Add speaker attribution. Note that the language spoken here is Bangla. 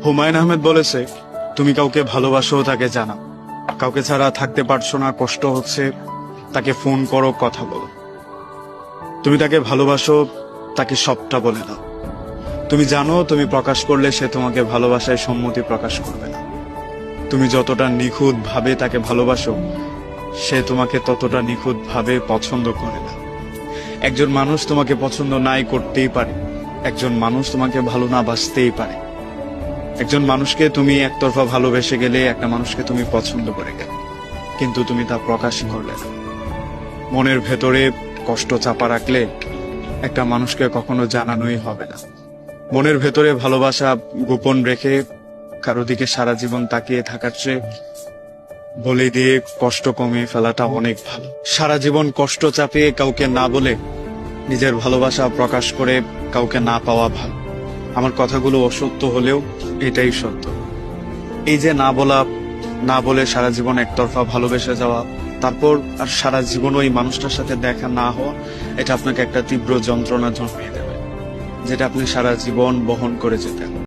Speaker 1: হুমায়ুন আহমেদ বলেছে, তুমি কাউকে ভালোবাসো তাকে জানাও, কাউকে ছাড়া থাকতে পারছো না, কষ্ট হচ্ছে, তাকে ফোন করো, কথা বলো। তুমি তাকে ভালোবাসো, তাকে সবটা বলে দাও। তুমি জানো তুমি প্রকাশ করলে সে তোমাকে ভালোবাসায় সম্মতি প্রকাশ করবে না। তুমি যতটা নিখুঁত ভাবে তাকে ভালোবাসো, সে তোমাকে ততটা নিখুঁত ভাবে পছন্দ করে না। একজন মানুষ তোমাকে পছন্দ নাই করতেই পারে, একজন মানুষ তোমাকে ভালো না বাসতেই পারে। একজন মানুষকে তুমি একতরফা ভালোবেসে গেলে, একটা মানুষকে তুমি পছন্দ করে গেলে, কিন্তু তুমি তা প্রকাশ করলে না। মনের ভেতরে কষ্ট চাপা রাখলে একটা মানুষকে কখনো জানানোই হবে না। মনের ভেতরে ভালোবাসা গোপন রেখে কারো দিকে সারা জীবন তাকিয়ে থাকার চেয়ে বলে দিয়ে কষ্ট কমিয়ে ফেলাটা অনেক ভালো। সারা জীবন কষ্ট চাপিয়ে কাউকে না বলে নিজের ভালোবাসা প্রকাশ করে কাউকে না পাওয়া ভালো। আমার কথাগুলো অসত্য হলেও এটাই সত্য। এই যে না বলা, না বলে সারা জীবন একতরফা ভালোবেসে যাওয়া, তারপর আর সারা জীবন ওই মানুষটার সাথে দেখা না হওয়া, এটা আপনাকে একটা তীব্র যন্ত্রণা জন্মিয়ে দেবে, যেটা আপনি সারা জীবন বহন করে যেতেন।